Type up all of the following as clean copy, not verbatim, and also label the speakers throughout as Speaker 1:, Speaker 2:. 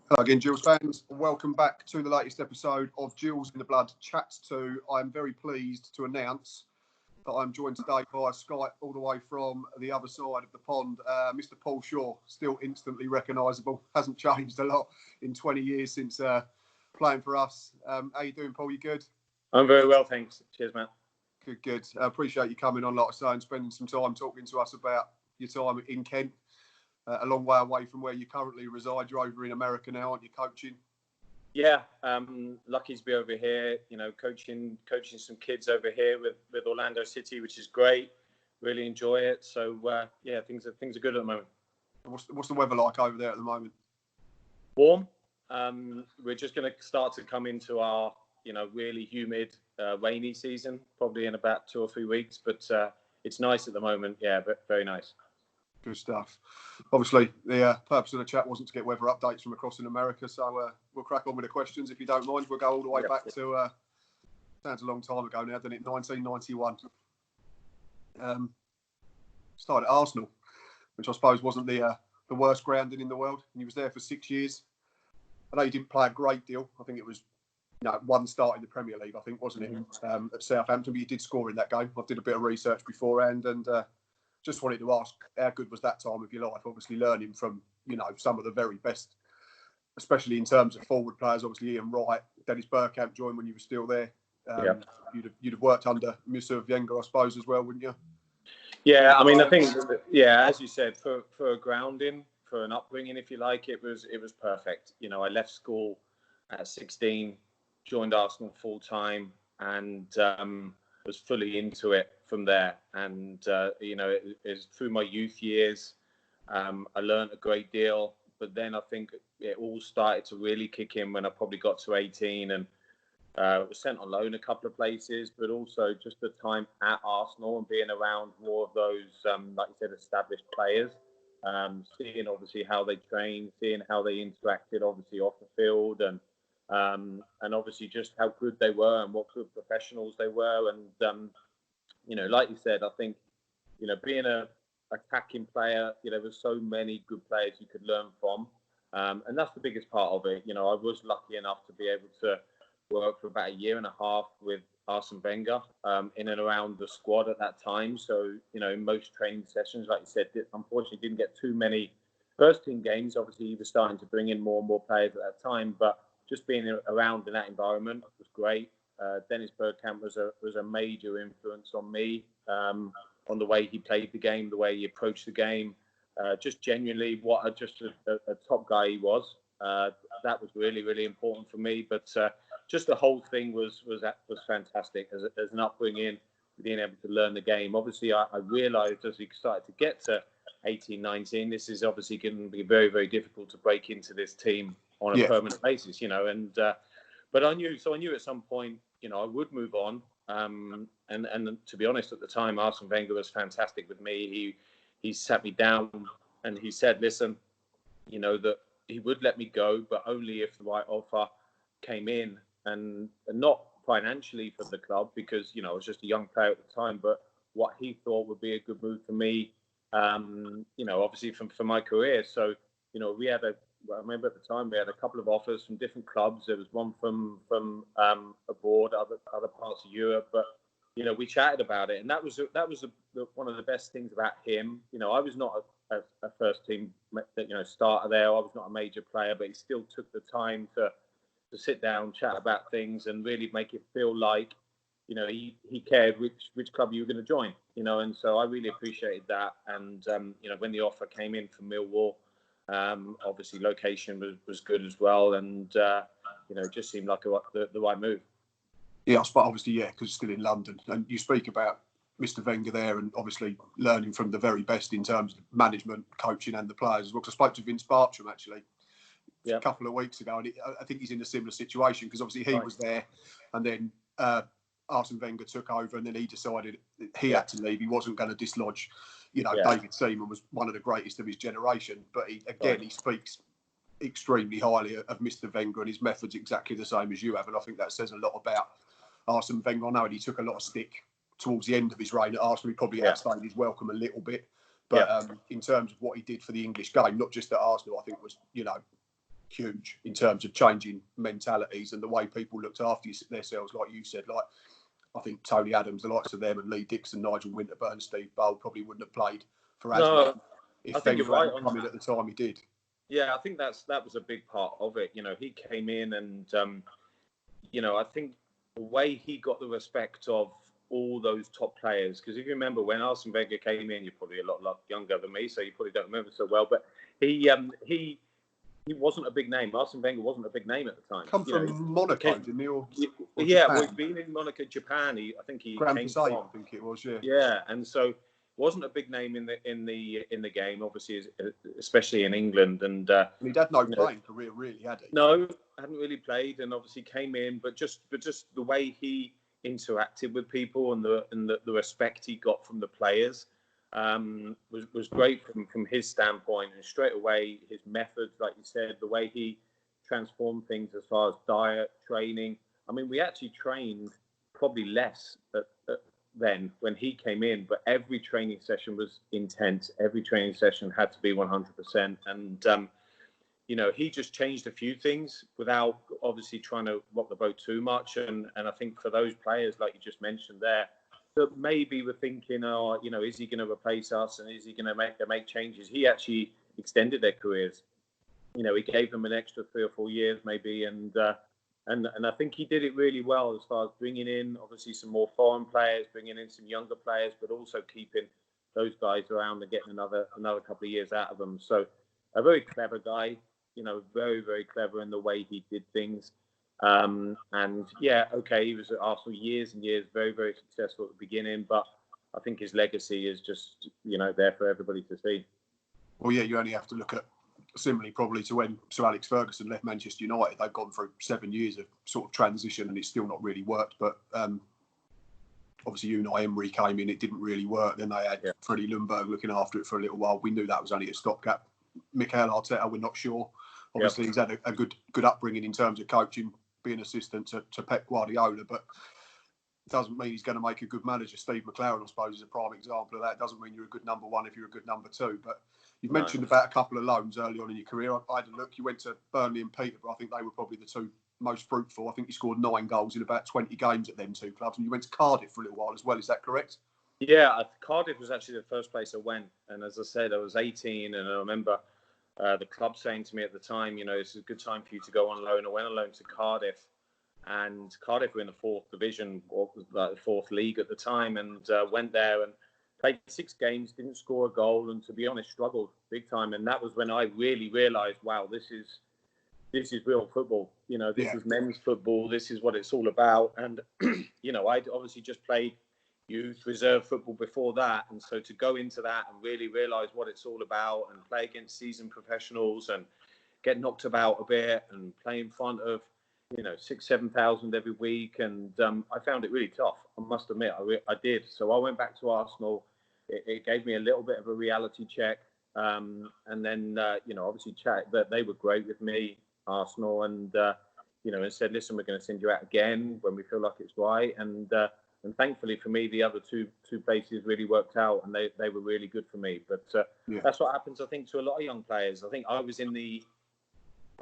Speaker 1: Hello again, Gills fans. Welcome back to the latest episode of Gills in the Blood Chats 2. I'm very pleased to announce that I'm joined today via Skype all the way from the other side of the pond. Mr. Paul Shaw, still instantly recognisable, hasn't changed a lot in 20 years since playing for us. How you doing, Paul? You good?
Speaker 2: I'm very well, thanks. Cheers, Matt.
Speaker 1: Good. I appreciate you coming on, like I say, and spending some time talking to us about your time in Kent. A long way away from where you currently reside. You're over in America now, aren't you, coaching?
Speaker 2: Yeah, lucky to be over here. You know, coaching some kids over here with Orlando City, which is great. Really enjoy it. So yeah, things are good at the moment.
Speaker 1: What's the weather like over there at the moment?
Speaker 2: Warm. We're just going to start to come into our really humid, rainy season, probably in about 2 or 3 weeks. But it's nice at the moment. Yeah, but very nice.
Speaker 1: Good stuff. Obviously, the purpose of the chat wasn't to get weather updates from across in America, so we'll crack on with the questions if you don't mind. We'll go all the way back to, sounds a long time ago now, doesn't it? 1991. Started at Arsenal, which I suppose wasn't the worst grounding in the world. And he was there for 6 years. I know you didn't play a great deal. I think it was one start in the Premier League, I think, wasn't it, at Southampton? But you did score in that game. I did a bit of research beforehand and just wanted to ask, how good was that time of your life? Obviously, learning from some of the very best, especially in terms of forward players. Obviously, Ian Wright, Dennis Bergkamp joined when you were still there. You'd have worked under Mr. Wenger, I suppose, as well, wouldn't you?
Speaker 2: Yeah, I mean, I think as you said, for a grounding, for an upbringing, if you like, it was perfect. I left school at 16, joined Arsenal full time, and was fully into it from there. And it through my youth years, I learned a great deal. But then I think it all started to really kick in when I probably got to 18 and was sent on loan a couple of places, but also just the time at Arsenal and being around more of those, like you said, established players, seeing obviously how they trained, seeing how they interacted, obviously off the field, and obviously just how good they were and what good professionals they were. And like you said, I think being a attacking player, there's so many good players you could learn from, and that's the biggest part of it. I was lucky enough to be able to work for about 1.5 years with Arsene Wenger in and around the squad at that time. So in most training sessions, like you said, unfortunately didn't get too many first team games. Obviously, he was starting to bring in more and more players at that time, but just being around in that environment was great. Dennis Bergkamp was a major influence on me, on the way he played the game, the way he approached the game, just genuinely what a top guy he was. That was really, really important for me. But just the whole thing was fantastic as an upbringing, being able to learn the game. Obviously, I realised as we started to get to 18, 19, this is obviously going to be very, very difficult to break into this team on a permanent basis, and but I knew at some point, I would move on. And to be honest, at the time, Arsene Wenger was fantastic with me. He sat me down and he said, listen, that he would let me go, but only if the right offer came in, and not financially for the club, because I was just a young player at the time, but what he thought would be a good move for me, obviously for my career. So we had I remember at the time we had a couple of offers from different clubs. There was one from abroad, other parts of Europe, but we chatted about it, and that was one of the best things about him. I was not a first team starter there. I was not a major player, but he still took the time to sit down, chat about things, and really make it feel like he cared which club you were going to join. And so I really appreciated that. And when the offer came in from Millwall, obviously location was good as well, and it just seemed like the right move.
Speaker 1: Yeah, but obviously, because it's still in London, and you speak about Mr. Wenger there, and obviously learning from the very best in terms of management, coaching, and the players as well. Because I spoke to Vince Bartram actually a couple of weeks ago, and I think he's in a similar situation, because obviously he was there, and then Arsene Wenger took over, and then he decided he had to leave. He wasn't going to dislodge. David Seaman was one of the greatest of his generation, but he speaks extremely highly of Mr. Wenger and his methods, exactly the same as you have, and I think that says a lot about Arsene Wenger. I know he took a lot of stick towards the end of his reign at Arsenal. He probably outstayed his welcome a little bit, but in terms of what he did for the English game, not just at Arsenal, I think was huge in terms of changing mentalities and the way people looked after themselves. Like you said, like I think Tony Adams, the likes of them, and Lee Dixon, Nigel Winterburn, Steve Bold probably wouldn't have played for as long if Wenger hadn't come in at the time he did.
Speaker 2: Yeah, I think that was a big part of it. You know, he came in and, you know, I think the way he got the respect of all those top players, because if you remember when Arsene Wenger came in, you're probably a lot younger than me, so you probably don't remember so well, but he wasn't a big name. Arsene Wenger wasn't a big name at the time.
Speaker 1: Come from Monaco, didn't he? Or
Speaker 2: yeah, well, he'd been in Monaco, Japan. I think he
Speaker 1: Grand
Speaker 2: came
Speaker 1: Passat,
Speaker 2: from.
Speaker 1: I think it was, yeah.
Speaker 2: Yeah, and so wasn't a big name in the game, obviously, especially in England. And
Speaker 1: he'd had no playing career, really, had he?
Speaker 2: No, hadn't really played, and obviously came in, but just the way he interacted with people and the respect he got from the players was great from his standpoint. And straight away, his methods, like you said, the way he transformed things as far as diet, training. I mean, we actually trained probably less then when he came in, but every training session was intense. Every training session had to be 100%. And, you know, he just changed a few things without obviously trying to rock the boat too much. And I think for those players, like you just mentioned there, that maybe were thinking, oh, you know, is he going to replace us and is he going to make changes? He actually extended their careers. You know, he gave them an extra 3 or 4 years maybe. And I think he did it really well as far as bringing in, obviously, some more foreign players, bringing in some younger players, but also keeping those guys around and getting another couple of years out of them. So a very clever guy, you know, very, very clever in the way he did things. And yeah, okay, he was at Arsenal years and years, very, very successful at the beginning, but I think his legacy is just, you know, there for everybody to see.
Speaker 1: Well, yeah, you only have to look at, similarly probably to when Sir Alex Ferguson left Manchester United. They've gone through 7 years of sort of transition and it's still not really worked. But obviously Unai Emery came in, it didn't really work. Then they had Freddie Ljungberg looking after it for a little while. We knew that was only a stopgap. Mikel Arteta, we're not sure. Obviously he's had a good upbringing in terms of coaching, being assistant to Pep Guardiola, but doesn't mean he's going to make a good manager. Steve McLaren, I suppose, is a prime example of that. Doesn't mean you're a good number one if you're a good number two. But you've mentioned about a couple of loans early on in your career. I had a look. You went to Burnley and Peterborough. I think they were probably the two most fruitful. I think you scored 9 goals in about 20 games at them two clubs. And you went to Cardiff for a little while as well. Is that correct?
Speaker 2: Yeah, Cardiff was actually the first place I went. And as I said, I was 18 and I remember the club saying to me at the time, you know, it's a good time for you to go on loan. I went on loan to Cardiff. And Cardiff were in the 4th division, or the 4th league at the time, and went there and played 6 games, didn't score a goal, and to be honest, struggled big time. And that was when I really realised, wow, this is real football. You know, this is men's football. This is what it's all about. And you know, I'd obviously just played youth reserve football before that, and so to go into that and really realise what it's all about, and play against seasoned professionals, and get knocked about a bit, and play in front of, you know, 6,000-7,000 every week, and I found it really tough. I must admit, I did. So I went back to Arsenal. It gave me a little bit of a reality check, and then you know, obviously that they were great with me, Arsenal, and you know, and said, listen, we're going to send you out again when we feel like it's right, and thankfully for me, the other two places really worked out, and they were really good for me. But that's what happens, I think, to a lot of young players. I think I was in the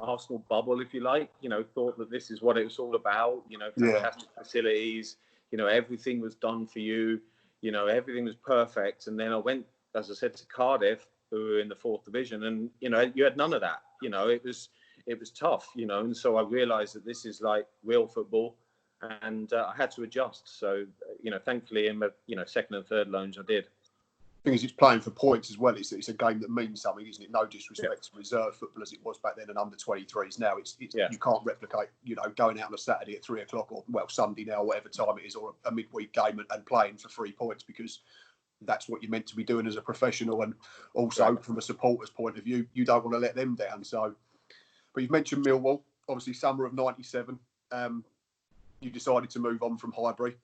Speaker 2: Arsenal bubble, if you like, you know, thought that this is what it was all about, you know, fantastic facilities, you know, everything was done for you, you know, everything was perfect. And then I went, as I said, to Cardiff, who were in the 4th division, and, you know, you had none of that. You know, it was tough, you know, and so I realised that this is like real football, and I had to adjust. So, you know, thankfully in my, you know, 2nd and 3rd loans, I did.
Speaker 1: Thing is, it's playing for points as well. It's a game that means something, isn't it? No disrespect to reserve football as it was back then and under 23s. Now it's you can't replicate, you know, going out on a Saturday at 3 o'clock or Sunday now, whatever time it is, or a midweek game and playing for 3 points, because that's what you're meant to be doing as a professional. And also from a supporter's point of view, you don't want to let them down. So, but you've mentioned Millwall, obviously summer of '97. You decided to move on from Highbury.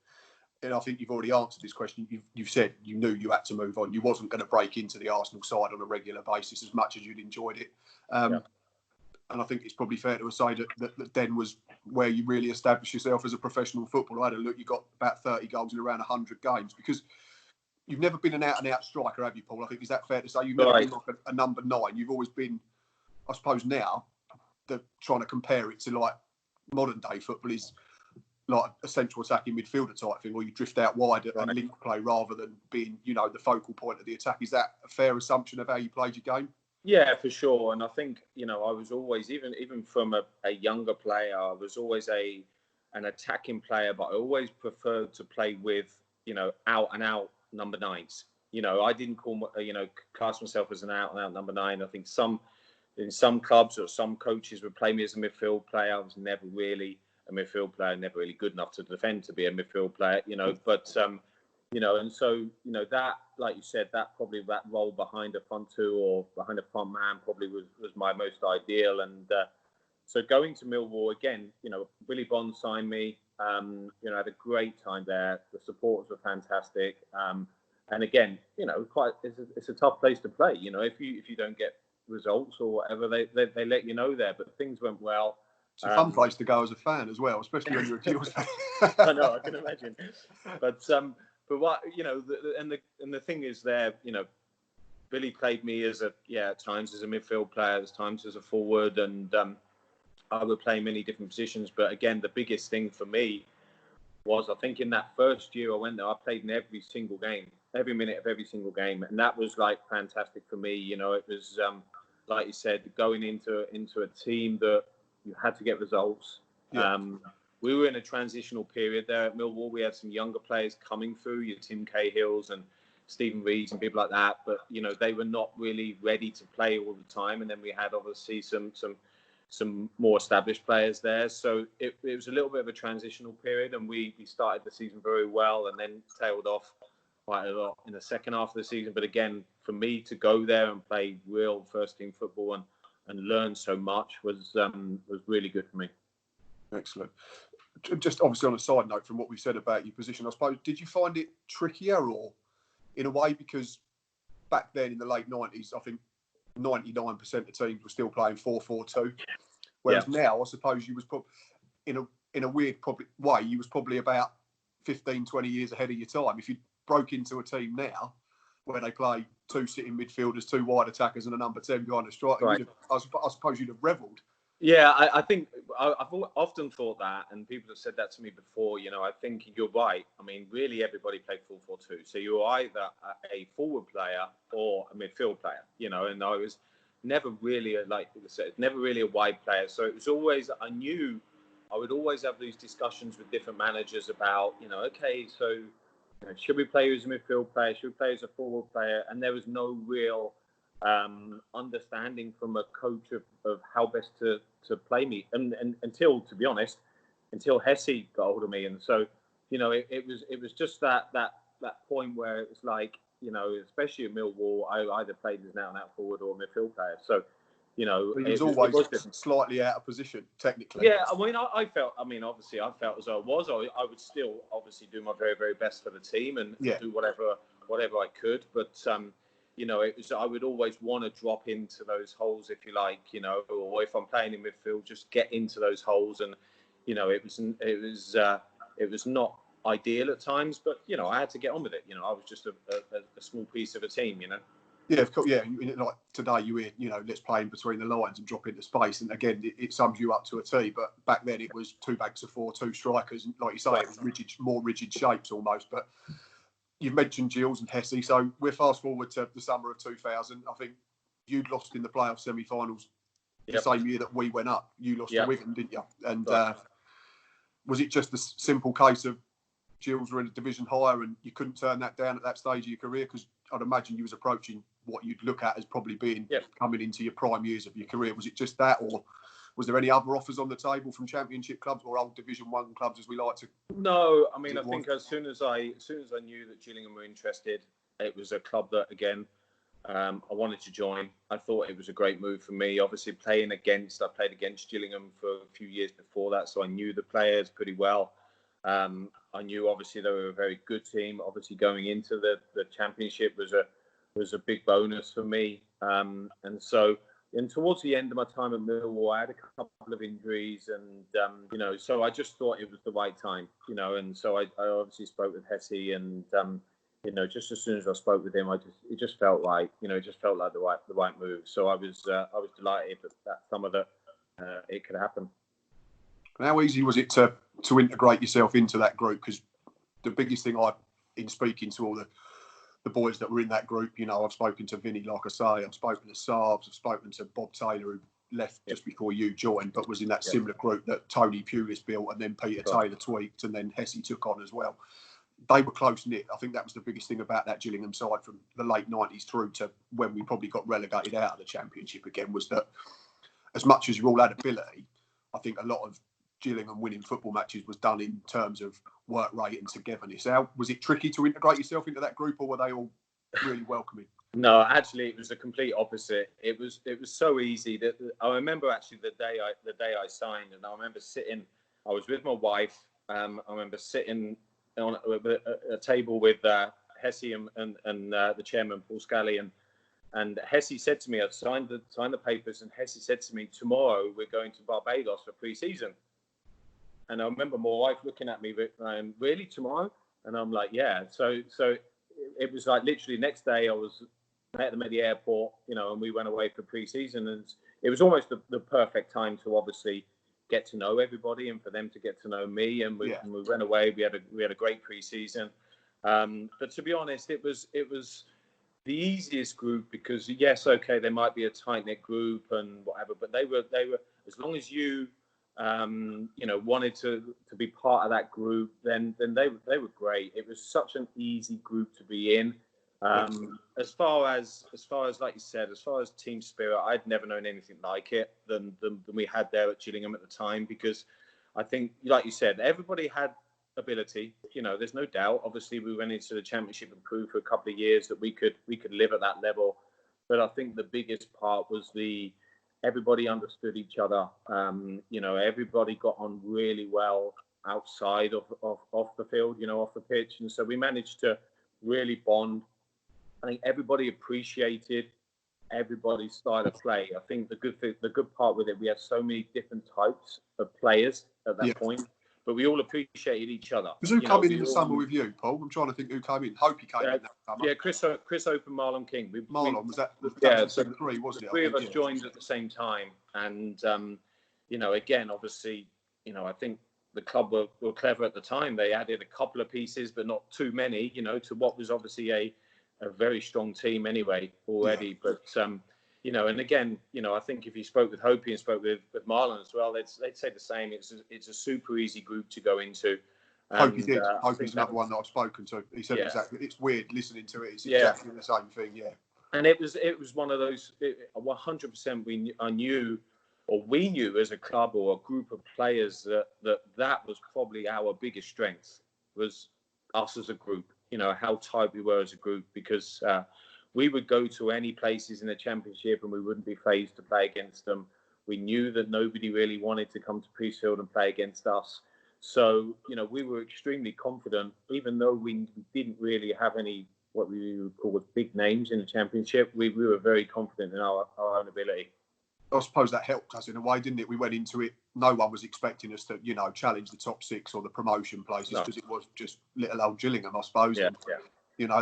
Speaker 1: And I think you've already answered this question. You've said you knew you had to move on. You wasn't going to break into the Arsenal side on a regular basis as much as you'd enjoyed it. And I think it's probably fair to say that then was where you really established yourself as a professional footballer. I had a look, you got about 30 goals in around 100 games, because you've never been an out-and-out striker, have you, Paul? I think, is that fair to say? You've never been like a number 9. You've always been, I suppose now, the trying to compare it to like modern day football is like a central attacking midfielder type thing, or you drift out wide and link play rather than being, you know, the focal point of the attack. Is that a fair assumption of how you played your game?
Speaker 2: Yeah, for sure. And I think, you know, I was always, even from a younger player, I was always an attacking player, but I always preferred to play with, you know, out and out number nines. You know, I didn't class myself as an out and out number nine. I think in some clubs or some coaches would play me as a midfield player. I was never really a midfield player, never really good enough to defend to be a midfield player, you know, but, you know, and so, you know, that, like you said, that role behind a front two or behind a front man probably was my most ideal. And so going to Millwall again, you know, Billy Bond signed me, you know, I had a great time there. The supporters were fantastic. And again, you know, it's a tough place to play. You know, if you don't get results or whatever, they let you know there, but things went well.
Speaker 1: It's a fun place to go as a fan as well, especially when you're a Gills fan.
Speaker 2: I know, I can imagine. But what, you know, the thing is there, you know, Billy played me at times as a midfield player, at times as a forward, and I would play many different positions. But again, the biggest thing for me was, I think in that first year I went there, I played in every single game, every minute of every single game, and that was like fantastic for me. You know, it was like you said, going into a team that you had to get results.
Speaker 1: Yeah.
Speaker 2: We were in a transitional period there at Millwall. We had some younger players coming through, your Tim Cahills and Stephen Reeds and people like that. But, you know, they were not really ready to play all the time. And then we had obviously some more established players there. So it was a little bit of a transitional period. And we started the season very well and then tailed off quite a lot in the second half of the season. But again, for me to go there and play real first team football and learn so much was really good for me.
Speaker 1: Excellent. Just obviously on a side note from what we've said about your position, I suppose, did you find it trickier or in a way, because back then in the late 90s, I think 99% of teams were still playing 4-4-2, whereas now I suppose you was in a weird way, you was probably about 15, 20 years ahead of your time. If you broke into a team now where they play two sitting midfielders, two wide attackers and a number 10 behind the striker, right, I suppose you'd have revelled.
Speaker 2: Yeah, I think I've often thought that, and people have said that to me before. You know, I think you're right. I mean, really, everybody played 4-4-2. So you're either a forward player or a midfield player. You know, and I was never really never really a wide player. So it was always, I knew I would always have these discussions with different managers about, you know, okay, so you know, should we play as a midfield player? Should we play as a forward player? And there was no real understanding from a coach of how best to play me, and until, to be honest, until Hesse got hold of me. And so, you know, it was just that point where it was like, you know, especially at Millwall, I either played as an out forward or a midfield player. So, you know,
Speaker 1: but it was always slightly out of position technically.
Speaker 2: Yeah, I mean, I felt as though I would still obviously do my very, very best for the team and do whatever I could, but you know, I would always want to drop into those holes, if you like, you know, or if I'm playing in midfield, just get into those holes. And, you know, it was not ideal at times, but, you know, I had to get on with it. You know, I was just a small piece of a team, you know.
Speaker 1: Yeah, of course. Yeah, like today you hear, you know, let's play in between the lines and drop into space. And again, it sums you up to a T. But back then it was two backs of four, two strikers. And like you say, it was more rigid shapes almost. But you've mentioned Gills and Hesse, so we're fast forward to the summer of 2000. I think you'd lost in the playoff semi-finals the same year that we went up. You lost to Wigan, didn't you? And was it just a simple case of Gills were in a division higher and you couldn't turn that down at that stage of your career? Because I'd imagine you was approaching what you'd look at as probably being coming into your prime years of your career. Was it just that, or was there any other offers on the table from Championship clubs or old Division 1 clubs, as we like to?
Speaker 2: No, I mean, I think as soon as I knew that Gillingham were interested, it was a club that, again, I wanted to join. I thought it was a great move for me. Obviously, I played against Gillingham for a few years before that, so I knew the players pretty well. I knew, obviously, they were a very good team. Obviously, going into the Championship was a big bonus for me. And so, and towards the end of my time at Millwall, I had a couple of injuries, and you know, so I just thought it was the right time, you know. And so I obviously spoke with Hesse, and you know, just as soon as I spoke with him, it just felt like, you know, the right move. So I was delighted that summer that it could happen.
Speaker 1: And how easy was it to integrate yourself into that group? Because the biggest thing in speaking to all the boys that were in that group, you know, I've spoken to Vinny, like I say, I've spoken to Saabs, I've spoken to Bob Taylor, who left just before you joined, but was in that similar group that Tony Pulis built, and then Peter Taylor tweaked, and then Hesse took on as well. They were close-knit. I think that was the biggest thing about that Gillingham side from the late 90s through to when we probably got relegated out of the Championship again, was that as much as you all had ability, I think a lot of Gillingham winning football matches was done in terms of work rate and togetherness. How was it tricky to integrate yourself into that group, or were they all really welcoming?
Speaker 2: No, actually, it was the complete opposite. It was so easy that I remember actually the day I signed, and I remember sitting. I was with my wife. I remember sitting on a table with Hesse and the chairman Paul Scally, and Hesse said to me, "I'd signed the papers," and Hesse said to me, "Tomorrow we're going to Barbados for pre-season." And I remember my wife looking at me, "Really, tomorrow?" And I'm like, "Yeah." So it was like literally next day I met them at the airport, you know, and we went away for pre-season, and it was almost the perfect time to obviously get to know everybody and for them to get to know me. And we went away. We had a great pre-season. But to be honest, it was the easiest group because yes, okay, there might be a tight-knit group and whatever, but they were as long as you wanted to be part of that group, then they were great. It was such an easy group to be in. As far as like you said, as far as team spirit, I'd never known anything like it than we had there at Gillingham at the time, because I think, like you said, everybody had ability. You know, there's no doubt. Obviously, we went into the Championship and proved for a couple of years that we could live at that level. But I think the biggest part was everybody understood each other. Everybody got on really well outside of the field, off the pitch. And so we managed to really bond. I think everybody appreciated everybody's style of play. I think the good part with it, we had so many different types of players at that point, but we all appreciated each other.
Speaker 1: Because who came in the summer with you, Paul? I'm trying to think who came in. Hope he came in that summer.
Speaker 2: Yeah, Chris Hope and Marlon King.
Speaker 1: Marlon, was that
Speaker 2: so
Speaker 1: three, wasn't it?
Speaker 2: Three of us joined at the same time. And, again, obviously, I think the club were clever at the time. They added a couple of pieces, but not too many, to what was obviously a very strong team anyway already. Yeah. But, and again, I think if you spoke with Hopi and spoke with Marlon as well, they'd say the same. It's a super easy group to go into.
Speaker 1: Hopi did. Hopi's another one that I've spoken to. He said exactly. It's weird listening to it. It's exactly the same thing. Yeah.
Speaker 2: And it was one of those 100%. We knew as a club or a group of players that was probably our biggest strength, was us as a group. How tight we were as a group, because we would go to any places in the Championship and we wouldn't be phased to play against them. We knew that nobody really wanted to come to Priestfield and play against us. So, we were extremely confident, even though we didn't really have any, what we would call big names in the Championship. We were very confident in our own ability.
Speaker 1: I suppose that helped us in a way, didn't it? We went into it, no one was expecting us to, challenge the top six or the promotion places, because it was just little old Gillingham, I suppose.
Speaker 2: Yeah,
Speaker 1: and,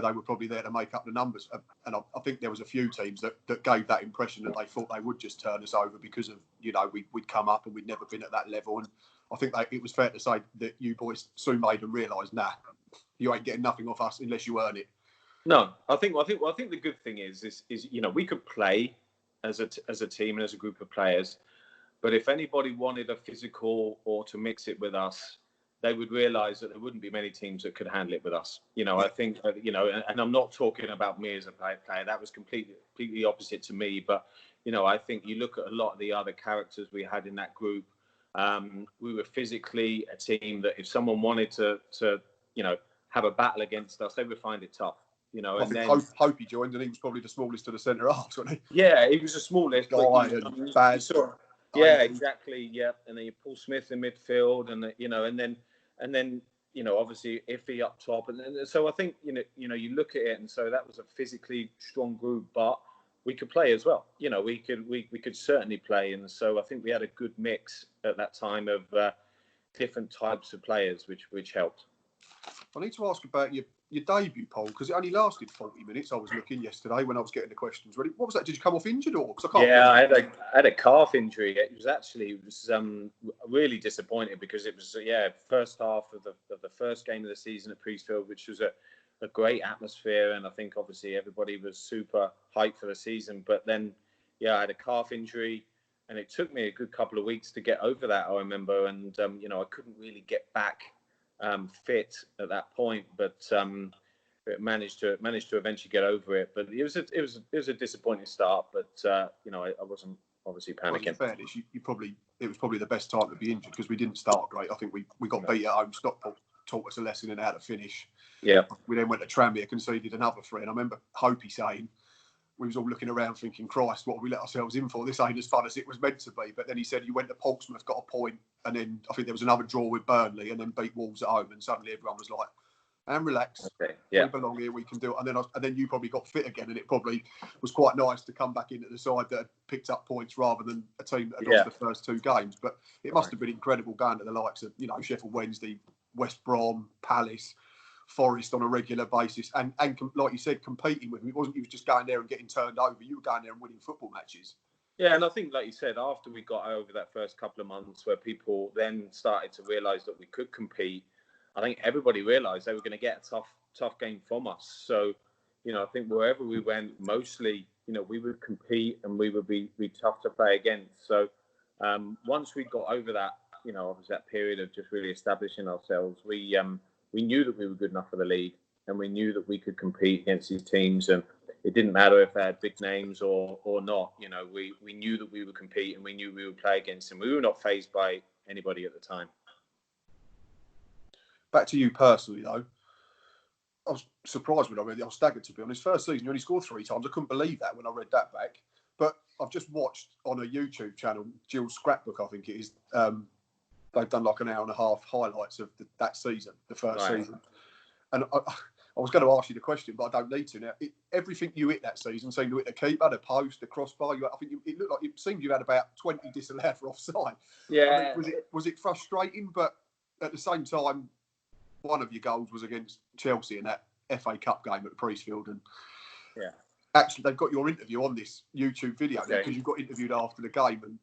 Speaker 1: they were probably there to make up the numbers. And I think there was a few teams that gave that impression that they thought they would just turn us over because of, we'd come up and we'd never been at that level. And I think it was fair to say that you boys soon made them realise, you ain't getting nothing off us unless you earn it.
Speaker 2: No, I think the good thing is we could play as a team and as a group of players, but if anybody wanted a physical or to mix it with us, they would realise that there wouldn't be many teams that could handle it with us. I think and I'm not talking about me as a player. That was completely opposite to me. But I think you look at a lot of the other characters we had in that group. We were physically a team that if someone wanted to have a battle against us, they would find it tough.
Speaker 1: I think Hope he joined, and he was probably the smallest of the centre halves, wasn't he?
Speaker 2: Yeah, he was the smallest. Yeah, exactly. Yeah, and then you Paul Smith in midfield, and and then obviously Iffy up top, and so I think you look at it, and so that was a physically strong group, but we could play as well. We could certainly play, and so I think we had a good mix at that time of different types of players, which helped.
Speaker 1: I need to ask about your debut, Paul, because it only lasted 40 minutes. I was looking yesterday when I was getting the questions ready. What was that? Did you come off injured or? Cause I can't
Speaker 2: I had a calf injury. It was really disappointing because it was first half of the first game of the season at Priestfield, which was a great atmosphere, and I think obviously everybody was super hyped for the season. But then I had a calf injury, and it took me a good couple of weeks to get over that. I remember, and I couldn't really get back fit at that point, but managed to eventually get over it. But it was a disappointing start. But I wasn't obviously panicking.
Speaker 1: Well, in fairness, it was probably the best time to be injured because we didn't start great. I think we got beat at home. Stockport taught us a lesson in how to finish.
Speaker 2: Yeah.
Speaker 1: We then went to Tranmere, conceded another 3, and I remember Hopey saying, we was all looking around thinking, Christ, what have we let ourselves in for? This ain't as fun as it was meant to be. But then he said you went to Portsmouth, got a point, and then I think there was another draw with Burnley, and then beat Wolves at home, and suddenly everyone was like, and relax,
Speaker 2: okay, yeah,
Speaker 1: we belong here, we can do it. And then you probably got fit again, and it probably was quite nice to come back into the side that had picked up points rather than a team that had lost the first 2 games. But it must have been incredible going to the likes of, Sheffield Wednesday, West Brom, Palace, Forest on a regular basis, and like you said, competing with them. It wasn't you was just going there and getting turned over. You were going there and winning football matches.
Speaker 2: Yeah, and I think, like you said, after we got over that first couple of months where people then started to realise that we could compete, I think everybody realised they were going to get a tough game from us. So, I think wherever we went, mostly, we would compete and we would be tough to play against. So once we got over that, obviously that period of just really establishing ourselves, we knew that we were good enough for the league, and we knew that we could compete against these teams, and it didn't matter if they had big names or not. We knew that we would compete, and we knew we would play against them. We were not fazed by anybody at the time.
Speaker 1: Back to you personally, though. I was surprised when I read it. I was staggered, to be honest. First season, you only scored 3 times. I couldn't believe that when I read that back. But I've just watched on a YouTube channel, Jill's Scrapbook, I think it is. They've done like an hour and a half highlights of that season, the first season. And I was going to ask you the question, but I don't need to now. Everything you hit that season seemed to hit the keeper, the post, the crossbar. It looked like it seemed you had about 20 disallowed for offside.
Speaker 2: Yeah.
Speaker 1: Was it frustrating? But at the same time, one of your goals was against Chelsea in that FA Cup game at Priestfield, and actually they've got your interview on this YouTube video because you got interviewed after the game, and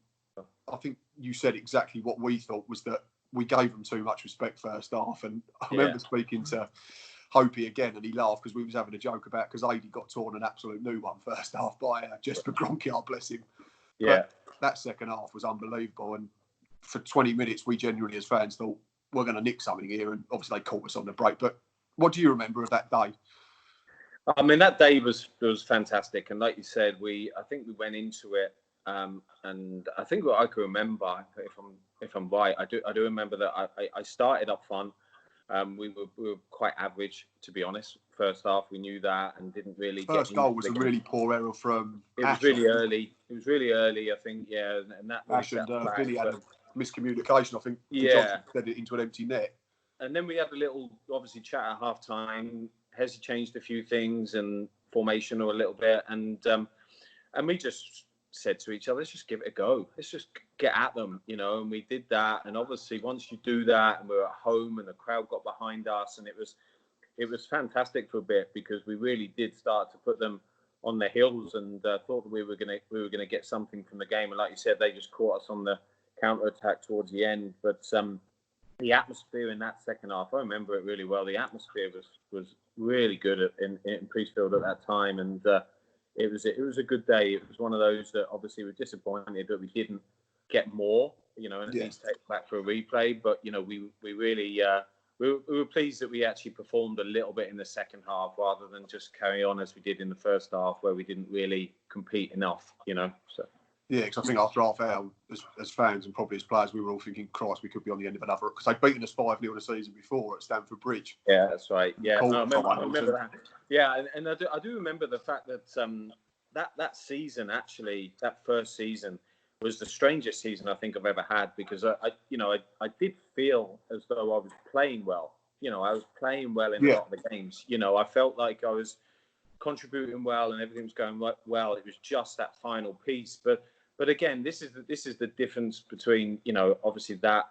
Speaker 1: I think you said exactly what we thought, was that we gave them too much respect first half. And I remember speaking to Hopey again, and he laughed because we was having a joke about because Adi got torn an absolute new one first half by Jesper Gronkiar, bless him.
Speaker 2: Yeah.
Speaker 1: But that second half was unbelievable, and for 20 minutes we genuinely as fans thought we're going to nick something here, and obviously they caught us on the break. But what do you remember of that day?
Speaker 2: I mean, that day was fantastic, and like you said, I think we went into it. And I think what I can remember, if I'm right, I do remember that I started up front. We were quite average, to be honest. First half, we knew that and didn't really.
Speaker 1: First goal was a really poor error from.
Speaker 2: It was really early. I think, and that.
Speaker 1: Ash and Billy had a miscommunication. I think. Johnson fed it into an empty net.
Speaker 2: And then we had a little, obviously, chat at half time. Hezzy changed a few things and formation a little bit, and we just said to each other, let's just give it a go. Let's just get at them, and we did that. And obviously once you do that, and we were at home and the crowd got behind us, and it was fantastic for a bit because we really did start to put them on their heels, and thought that we were gonna get something from the game. And like you said, they just caught us on the counter attack towards the end. But the atmosphere in that second half, I remember it really well. The atmosphere was really good in Priestfield at that time, and it was a good day. It was one of those that obviously we're disappointed that we didn't get more, and at least take it back for a replay. But we really we were pleased that we actually performed a little bit in the second half rather than just carry on as we did in the first half where we didn't really compete enough. So.
Speaker 1: Yeah, because I think after half hour, as fans and probably as players, we were all thinking, Christ, we could be on the end of another. Because they'd beaten us 5-0 the season before at Stamford Bridge.
Speaker 2: Yeah, that's right. Yeah, I remember that. Yeah, and I do remember the fact that that season, actually, that first season, was the strangest season I think I've ever had, because I did feel as though I was playing well. I was playing well in a lot of the games. I felt like I was contributing well and everything was going well. It was just that final piece. But again, this is the difference between obviously that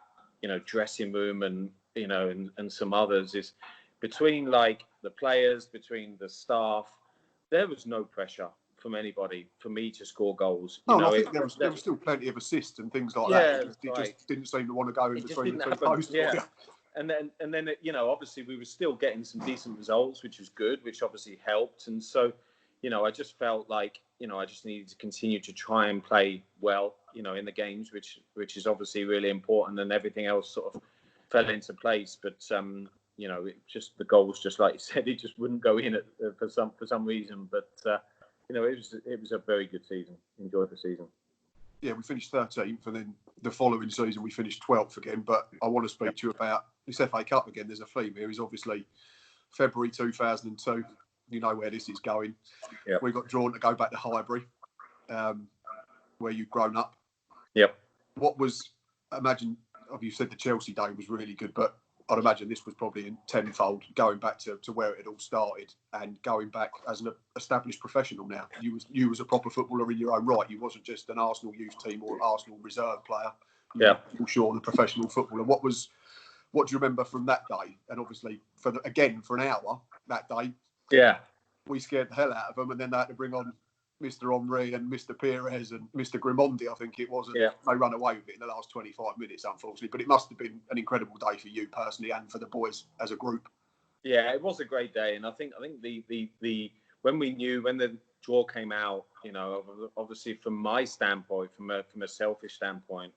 Speaker 2: dressing room and and some others is between like the players, between the staff. There was no pressure from anybody for me to score goals.
Speaker 1: No, and I think there was still plenty of assists and things like that. It just didn't seem to want to go in between the two posts.
Speaker 2: Yeah. And then obviously we were still getting some decent results, which was good, which obviously helped. And so, I just felt like, I just needed to continue to try and play well, in the games, which is obviously really important, and everything else sort of fell into place. But, it just, the goals, just like you said, it just wouldn't go in for some reason. But, it was a very good season. Enjoyed the season.
Speaker 1: Yeah, we finished 13th, and then the following season we finished 12th again. But I want to speak to you about this FA Cup again. There's a theme here. Is obviously February 2002. You know where this is going.
Speaker 2: Yep.
Speaker 1: We got drawn to go back to Highbury, where you've grown up.
Speaker 2: Yep.
Speaker 1: What was, imagine, you said the Chelsea day was really good, but I'd imagine this was probably in tenfold, going back to where it had all started and going back as an established professional now. You was a proper footballer in your own right. You wasn't just an Arsenal youth team or Arsenal reserve player. You were sure the professional footballer. What do you remember from that day? And obviously, for an hour that day, we scared the hell out of them, and then they had to bring on Mr. Henry and Mr. Perez and Mr. Grimondi, I think it was. And they ran away with it in the last 25 minutes, unfortunately. But it must have been an incredible day for you personally and for the boys as a group.
Speaker 2: Yeah, it was a great day, and I think the when the draw came out, obviously from my standpoint, from a selfish standpoint,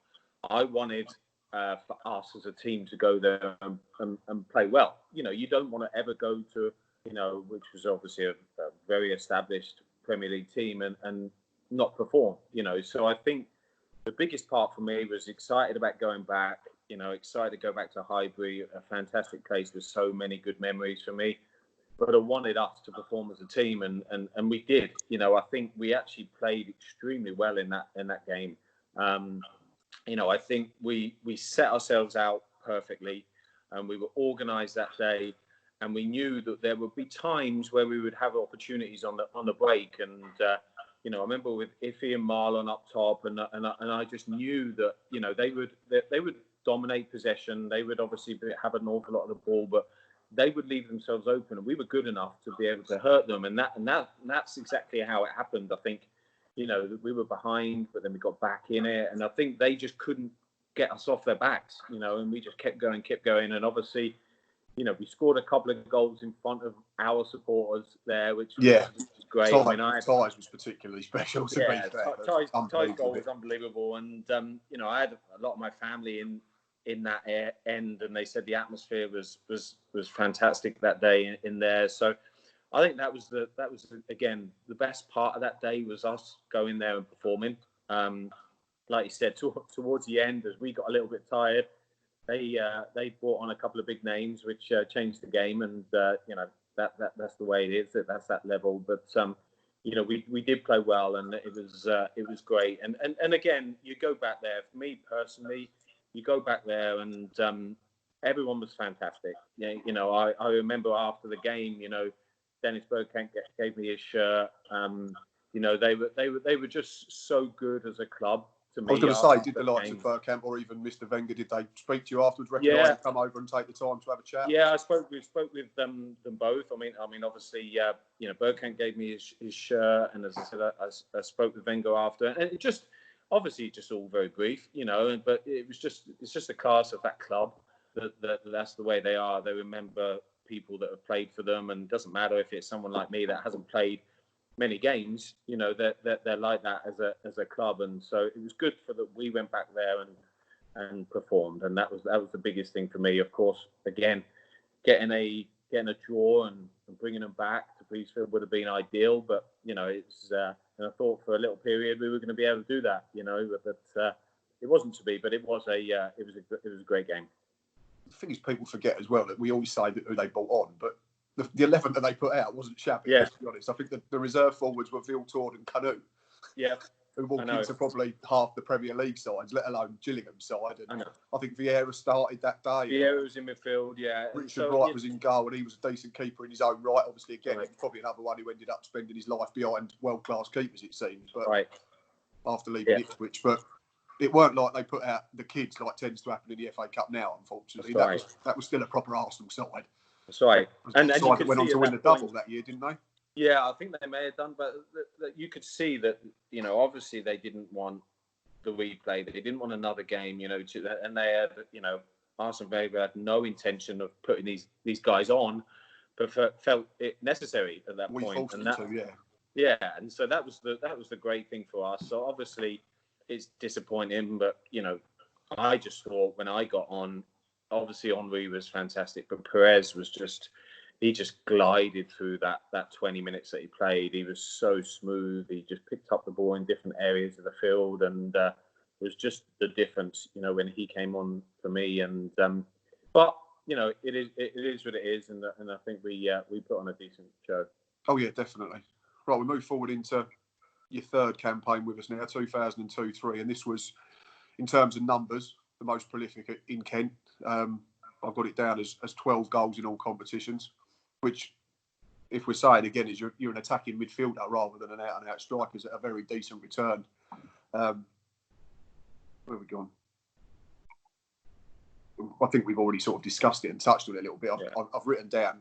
Speaker 2: I wanted for us as a team to go there and play well. You don't want to ever go to which was obviously a very established Premier League team and not perform, So I think the biggest part for me was excited about going back, excited to go back to Highbury, a fantastic place with so many good memories for me. But I wanted us to perform as a team, and we did. I think we actually played extremely well in that game. I think we set ourselves out perfectly, and we were organised that day. And we knew that there would be times where we would have opportunities on the break. And, I remember with Iffy and Marlon up top, and I just knew that, they would dominate possession. They would obviously have an awful lot of the ball, but they would leave themselves open. And we were good enough to be able to hurt them. And that's exactly how it happened. I think, we were behind, but then we got back in it. And I think they just couldn't get us off their backs, and we just kept going. And obviously, we scored a couple of goals in front of our supporters there, which was great.
Speaker 1: Ty's was particularly special.
Speaker 2: Ty's goal was unbelievable, and I had a lot of my family in that end, and they said the atmosphere was fantastic that day in there. So I think that was again the best part of that day was us going there and performing. Like you said, towards the end, as we got a little bit tired. They brought on a couple of big names, which changed the game, and that's the way it is. That's that level. But we did play well, and it was great. And again, you go back there. For me personally, you go back there, and everyone was fantastic. I remember after the game, Dennis Bergkamp gave me his shirt. They were just so good as a club.
Speaker 1: I was going to say, did the likes of Bergkamp or even Mr. Wenger, did they speak to you afterwards, recognise and come over and take the time to have a chat?
Speaker 2: Yeah, we spoke with them both. I mean, obviously, Bergkamp gave me his shirt, and as I said, I spoke with Wenger after, and it just obviously just all very brief, but it's just the class of that club that's the way they are. They remember people that have played for them, and it doesn't matter if it's someone like me that hasn't played many games, they're like that as a club, and so it was good that we went back there and performed, and that was the biggest thing for me. Of course, again, getting a draw and bringing them back to Petersfield would have been ideal, but it's and I thought for a little period we were going to be able to do that, but it wasn't to be. But it was a great game.
Speaker 1: The thing is, people forget as well that we always say that who they bought on, but the 11 that they put out wasn't shabby, let's be honest. I think the reserve forwards were Viltord and Canu.
Speaker 2: Yeah.
Speaker 1: Who walked into probably half the Premier League sides, let alone Gillingham's side. And I think Vieira started that day.
Speaker 2: Vieira was in midfield, yeah.
Speaker 1: Richard Wright was in goal, and he was a decent keeper in his own right. Obviously, again, probably another one who ended up spending his life behind world-class keepers, it seems. But after leaving Ipswich. But it weren't like they put out the kids like tends to happen in the FA Cup now, unfortunately. That was still a proper Arsenal side.
Speaker 2: That's right. And you
Speaker 1: Side that
Speaker 2: could
Speaker 1: went on
Speaker 2: see
Speaker 1: to
Speaker 2: at
Speaker 1: win the
Speaker 2: that point,
Speaker 1: double that year, didn't they?
Speaker 2: yeah, I think they may have done, but you could see that, you know, obviously they didn't want the replay. They didn't want another game, you know, and they had, you know, Arsene Wenger had no intention of putting these guys on, but felt it necessary at that
Speaker 1: We
Speaker 2: point.
Speaker 1: forced
Speaker 2: And
Speaker 1: them
Speaker 2: that,
Speaker 1: to, yeah.
Speaker 2: yeah, and so that was the great thing for us. So obviously it's disappointing, but, you know, I just thought when I got on, obviously Henry was fantastic, but Perez was just, he just glided through that 20 minutes that he played. He was so smooth. He just picked up the ball in different areas of the field, and was just the difference, you know, when he came on for me. And but you know, it is what it is, and I think we put on a decent show.
Speaker 1: Oh yeah, definitely. Right, we move forward into your third campaign with us now, 2002-03, and this was, in terms of numbers, the most prolific in Kent. I've got it down as 12 goals in all competitions, which, if we're saying again, is you're an attacking midfielder rather than an out-and-out striker, is a very decent return. Where have we gone? I think we've already sort of discussed it and touched on it a little bit. I've written down,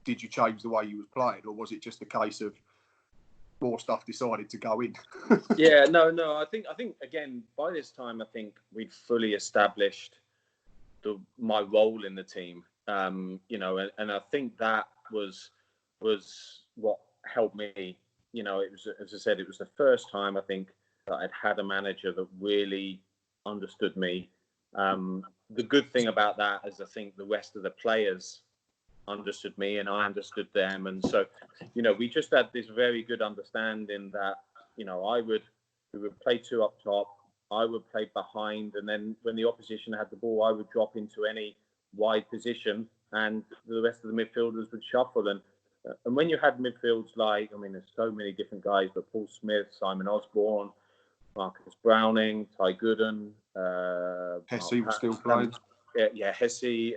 Speaker 1: did you change the way you was playing, or was it just a case of more stuff decided to go in?
Speaker 2: Yeah, no. I think again, by this time, I think we'd fully established my role in the team. You know, and I think that was what helped me. You know, it was, as I said, it was the first time I think that I'd had a manager that really understood me. The good thing about that is I think the rest of the players understood me and I understood them. And so, you know, we just had this very good understanding that, you know, we would play two up top, I would play behind, and then when the opposition had the ball, I would drop into any wide position and the rest of the midfielders would shuffle. And when you had midfields like, I mean, there's so many different guys, but Paul Smith, Simon Osborne, Marcus Browning, Ty Gooden,
Speaker 1: Hesse was still playing.
Speaker 2: Yeah, Hesse,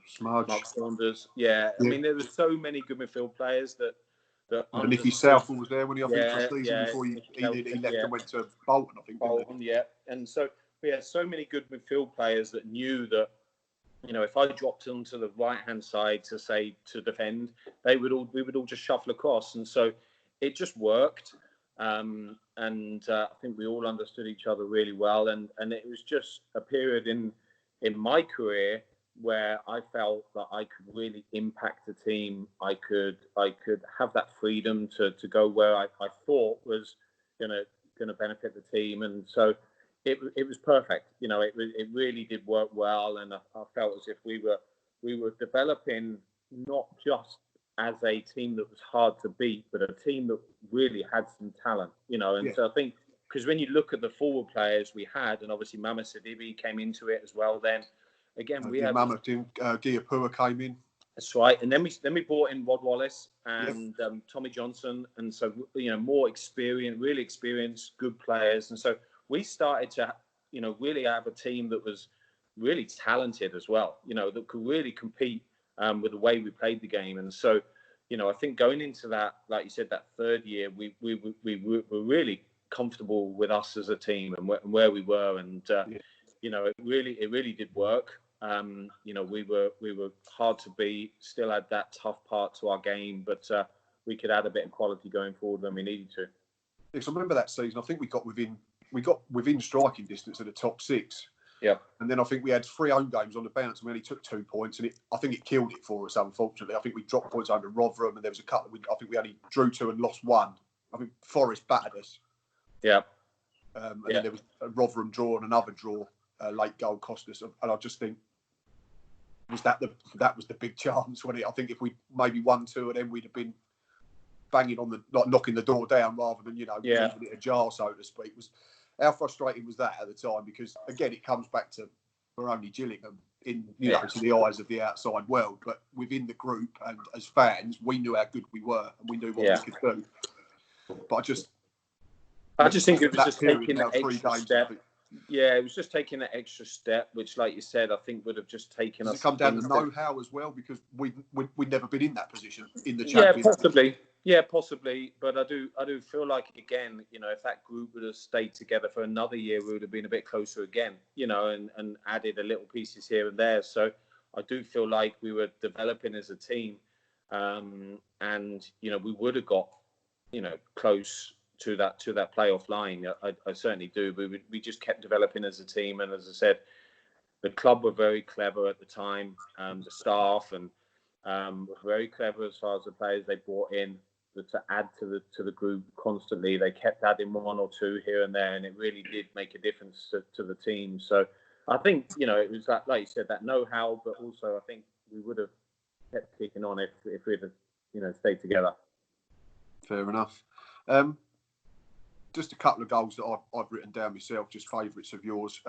Speaker 1: Smudge,
Speaker 2: Mark Saunders. Yeah, I mean, there were so many good midfield players that
Speaker 1: Nicky Southall was there when he, I think,
Speaker 2: yeah,
Speaker 1: for a season
Speaker 2: yeah,
Speaker 1: before he left
Speaker 2: yeah.
Speaker 1: and went to Bolton, I think.
Speaker 2: Bolton, yeah. And so we had so many good midfield players that knew that, you know, if I dropped onto the right-hand side to defend, we would all just shuffle across. And so it just worked. And I think we all understood each other really well. And it was just a period in my career where I felt that I could really impact the team. I could have that freedom to go where I thought was gonna benefit the team. And so it was perfect. You know, it really did work well, and I felt as if we were developing not just as a team that was hard to beat, but a team that really had some talent. You know, and so I think, because when you look at the forward players we had, and obviously Mama Sidibe came into it as well. Then again, we had
Speaker 1: Mama Giapua came in.
Speaker 2: That's right, and then we brought in Rod Wallace and Tommy Johnson, and so, you know, more experienced, really experienced, good players, and so we started to, you know, really have a team that was really talented as well, you know, that could really compete with the way we played the game. And so, you know, I think going into that, like you said, that third year, we were really comfortable with us as a team and where we were, and you know, it really did work. You know, we were hard to beat, still had that tough part to our game, but we could add a bit of quality going forward when we needed to.
Speaker 1: Yes, I remember that season. I think we got within striking distance of the top six.
Speaker 2: Yeah.
Speaker 1: And then I think we had 3 home games on the bounce, and we only took 2 points, and I think it killed it for us. Unfortunately, I think we dropped points over Rotherham, and there was a couple. I think we only drew 2 and lost 1. I think Forest battered us.
Speaker 2: Yeah.
Speaker 1: And then there was a Rotherham draw and another draw. Late goal cost us, and I just think that was the big chance, wasn't it? I think if we maybe won 2 of them, we'd have been banging on knocking the door down rather than, you know, leaving it ajar, so to speak. How frustrating was that at the time? Because again, it comes back to we're only Gillingham in, you know, to the eyes of the outside world, but within the group and as fans, we knew how good we were and we knew what we could do. But I just
Speaker 2: think it was just taking that extra step.
Speaker 1: It
Speaker 2: was just taking that extra step, which, like you said, I think would have just taken us.
Speaker 1: Does it come down to know-how as well? Because we'd never been in that position in the Championship.
Speaker 2: Yeah, possibly. But I do feel like, again, you know, if that group would have stayed together for another year, we would have been a bit closer again, you know, and added a little pieces here and there. So I do feel like we were developing as a team, and we would have got close to that playoff line. I certainly do. But we just kept developing as a team, and as I said, the club were very clever at the time. The staff and were very clever as far as the players they brought in to add to the group constantly. They kept adding one or two here and there, and it really did make a difference to the team. So I think it was that, like you said, that know-how, but also I think we would have kept kicking on if we'd have stayed together.
Speaker 1: Fair enough. Just a couple of goals that I've written down myself, just favourites of yours.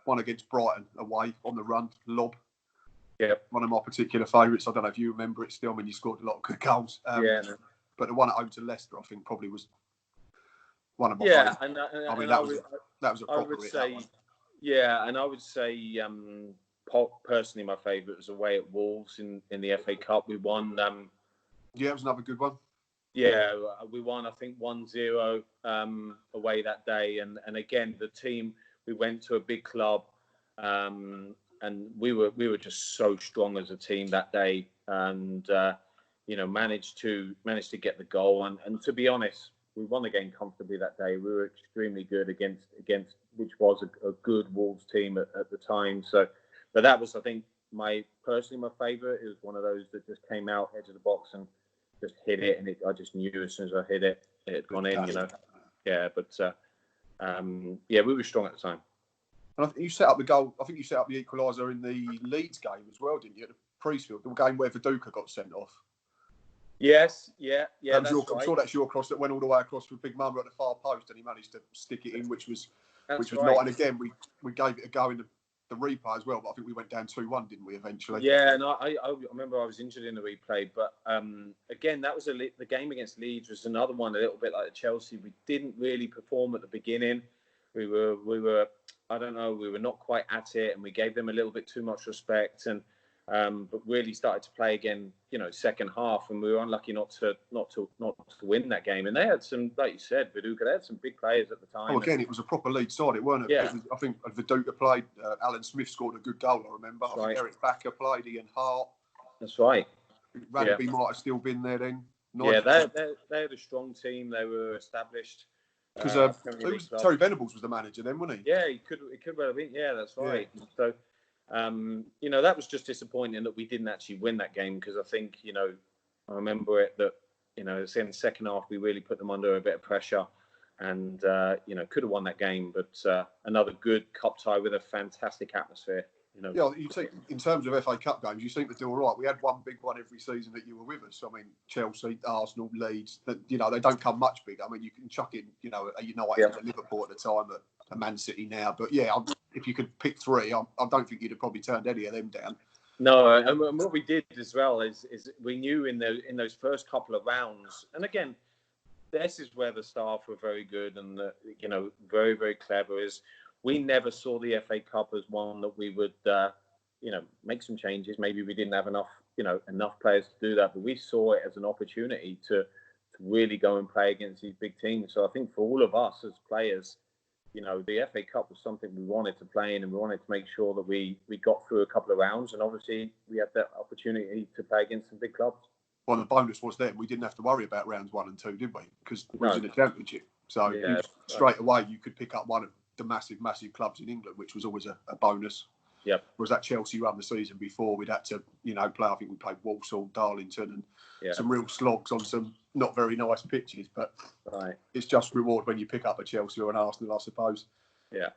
Speaker 1: One against Brighton away on the run, lob.
Speaker 2: Yeah.
Speaker 1: One of my particular favourites. I don't know if you remember it still. I mean, you scored a lot of good goals.
Speaker 2: No.
Speaker 1: But the one at home to Leicester, I think, probably was one of my
Speaker 2: favourites.
Speaker 1: That was a proper hit.
Speaker 2: Yeah, and I would say personally my favourite was away at Wolves in the FA Cup. We won.
Speaker 1: Yeah, it was another good one.
Speaker 2: Yeah, we won, I think, 1-0 away that day. And again, the team, we went to a big club, and we were just so strong as a team that day, and managed to get the goal. And to be honest, we won the game comfortably that day. We were extremely good against which was a good Wolves team at the time. So, but that was, I think, my favourite. It was one of those that just came out edge of the box and just hit it, and I just knew as soon as I hit it, it had gone in. Yeah, but we were strong at the time.
Speaker 1: And I think you set up the goal. I think you set up the equaliser in the Leeds game as well, didn't you? At the Priestfield, the game where Viduka got sent off.
Speaker 2: Yes, yeah.
Speaker 1: I'm sure that's your cross that went all the way across with Big Mama at the far post, and he managed to stick it in, which was right. Not. And again, we gave it a go in the replay as well, but I think we went down 2-1, didn't we, eventually?
Speaker 2: Yeah, and I remember I was injured in the replay, but again, that was the game against Leeds was another one, a little bit like Chelsea. We didn't really perform at the beginning. We were I don't know, we were not quite at it, and we gave them a little bit too much respect, and but really started to play again, second half, and we were unlucky not to win that game. And they had some, like you said, Viduka, they had some big players at the time.
Speaker 1: Oh, again, it was a proper Leeds side, it weren't it?
Speaker 2: Yeah.
Speaker 1: I think Viduka played, Alan Smith scored a good goal, I remember. I think Eric Backer played, Ian Hart.
Speaker 2: That's right.
Speaker 1: Radaby might have still been there then.
Speaker 2: Yeah, they had a strong team. They were established.
Speaker 1: Because Terry Venables was the manager then, wasn't he?
Speaker 2: Yeah, it could well have been. Yeah, that's right. Yeah. So, that was just disappointing that we didn't actually win that game, because I think, I remember it that, in the second half we really put them under a bit of pressure, and could have won that game. But another good cup tie with a fantastic atmosphere.
Speaker 1: Yeah, you take in terms of FA Cup games, you seem to do all right. We had one big one every season that you were with us. I mean, Chelsea, Arsenal, Leeds. They don't come much big. I mean, you can chuck in, a United, a Liverpool at the time, a Man City now. But yeah, if you could pick three, I don't think you'd have probably turned any of them down.
Speaker 2: No, and what we did as well is we knew in those first couple of rounds, and again, this is where the staff were very good and very, very clever. Is we never saw the FA Cup as one that we would, make some changes. Maybe we didn't have enough players to do that, but we saw it as an opportunity to really go and play against these big teams. So I think for all of us as players, the FA Cup was something we wanted to play in, and we wanted to make sure that we got through a couple of rounds, and obviously we had that opportunity to play against some big clubs.
Speaker 1: Well, the bonus was then we didn't have to worry about rounds 1 and 2, did we? Because we was in the Championship. So straight away you could pick up one of the massive clubs in England, which was always a bonus.
Speaker 2: Yeah.
Speaker 1: Whereas that Chelsea run the season before, we'd had to, play. I think we played Walsall, Darlington, and some real slogs on some not very nice pitches. But it's just reward when you pick up a Chelsea or an Arsenal, I suppose.
Speaker 2: Yeah.